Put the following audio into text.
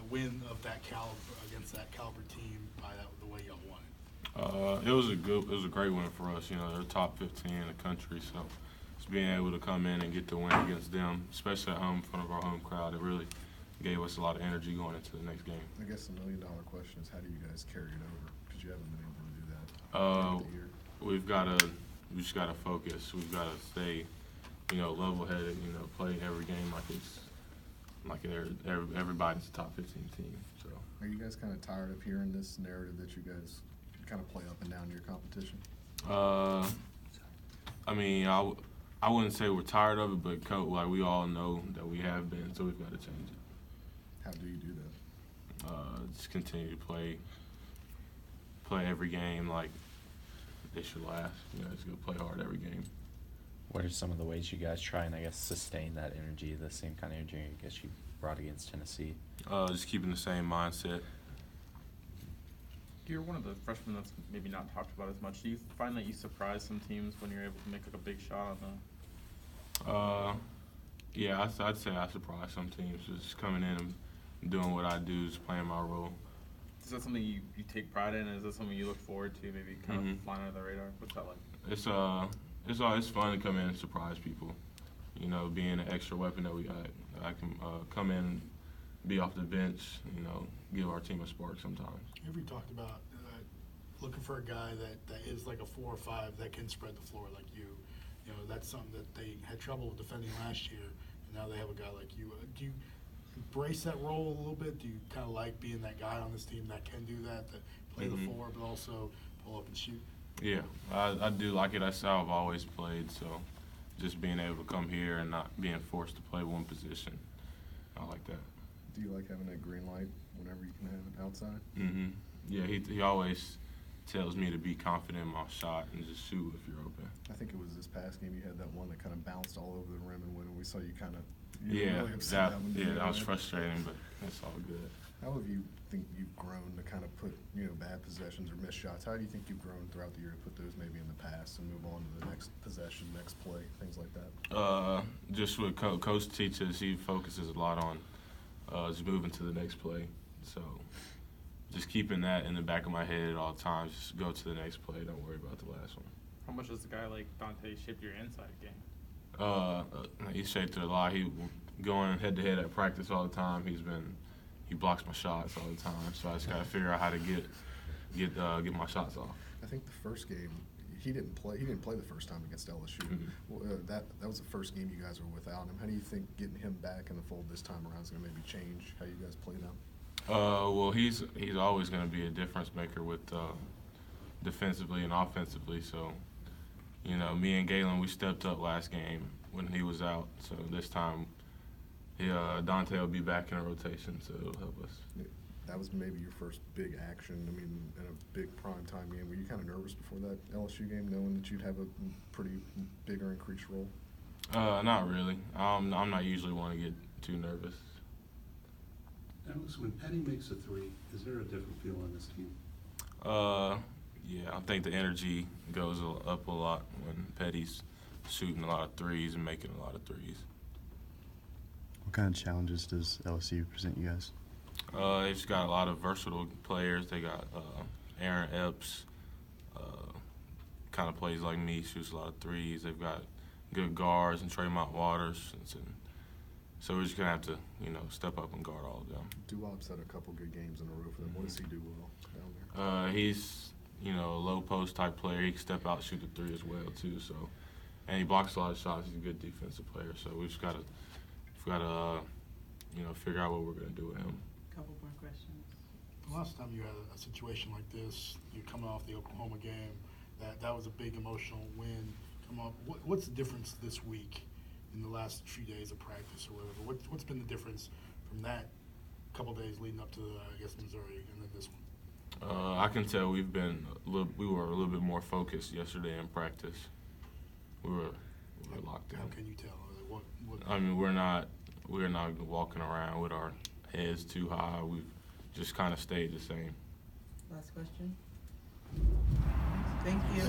win of that caliber against that caliber team by the way y'all won it? It was a great win for us. You know, they're top 15 in the country, so just being able to come in and get the win against them, especially at home in front of our home crowd, it really gave us a lot of energy going into the next game. I guess the million-dollar question is, how do you guys carry it over? Because you haven't been able to do that throughout the year. We just gotta focus. We've gotta stay, level-headed. Play every game like everybody's a top 15 team. So. Are you guys kind of tired of hearing this narrative that you guys kind of play up and down your competition? I wouldn't say we're tired of it, but we all know that we have been, so we've got to change it. How do you do that? Just continue to play every game like they should last. Just go play hard every game. What are some of the ways you guys try and, I guess, sustain that energy, the same kind of energy I guess you brought against Tennessee? Just keeping the same mindset. You're one of the freshmen that's maybe not talked about as much. Do you find that you surprise some teams when you're able to make like a big shot on them? Yeah, I'd say I surprise some teams just coming in and doing what I do, just playing my role. Is that something you take pride in? Is that something you look forward to, maybe kind of flying under the radar? What's that like? It's fun to come in and surprise people. Being an extra weapon that we got, I can come in, be off the bench, give our team a spark sometimes. Have you talked about looking for a guy that is like a 4 or 5 that can spread the floor like you? That's something that they had trouble defending last year, and now they have a guy like you. Do you embrace that role a little bit? Do you kind of like being that guy on this team that can do that play the 4, but also pull up and shoot? Yeah, I do like it. That's how I've always played, so just being able to come here and not being forced to play one position, I like that. Do you like having that green light whenever you can have it outside? Mm-hmm. Yeah, he always tells me to be confident in my shot and just shoot if you're open. I think it was this past game you had that one that kind of bounced all over the rim and when we saw you kind of really upset that was frustrating, but it's all good. How have you think you've grown to kind of put bad possessions or missed shots? How do you think you've grown throughout the year to put those maybe in the past and move on to the next possession, next play, things like that? Just what Coach teaches, he focuses a lot on just moving to the next play. So just keeping that in the back of my head at all times. Just go to the next play. Don't worry about the last one. How much does a guy like Dante shape your inside game? He shaped it a lot. He going head to head at practice all the time. He blocks my shots all the time. So I just got to figure out how to get my shots off. I think the first game he didn't play the first time against LSU. Mm-hmm. That was the first game you guys were without him. How do you think getting him back in the fold this time around is going to maybe change how you guys play now? Well, he's always going to be a difference maker with defensively and offensively. So, me and Galen, we stepped up last game when he was out. So this time, Dante will be back in a rotation, so it'll help us. Yeah, that was maybe your first big action. in a big primetime game. Were you kind of nervous before that LSU game, knowing that you'd have a pretty big or increased role? Not really. I'm not usually one to get too nervous. Alex, when Petty makes a 3, is there a different feel on this team? Yeah, I think the energy goes up a lot when Petty's shooting a lot of threes and making a lot of threes. What kind of challenges does LSU present you guys? They've just got a lot of versatile players. They got Aaron Epps, kind of plays like me, shoots a lot of threes. They've got good guards and Tremont Waters. So we're just going to have to, step up and guard all of them. Duop's had a couple good games in a row for them. What does he do well down there? He's, a low post type player. He can step out, shoot the 3 as well too. So, and he blocks a lot of shots. He's a good defensive player. So we just got to figure out what we're going to do with him. Couple more questions. The last time you had a situation like this, you're coming off the Oklahoma game, that was a big emotional win. What's the difference this week in the last few days of practice or whatever? What's been the difference from that couple days leading up to, Missouri and then this one? I can tell we were a little bit more focused yesterday in practice. We were locked in. How can you tell? We're not walking around with our heads too high. We've just kind of stayed the same. Last question. Thank you.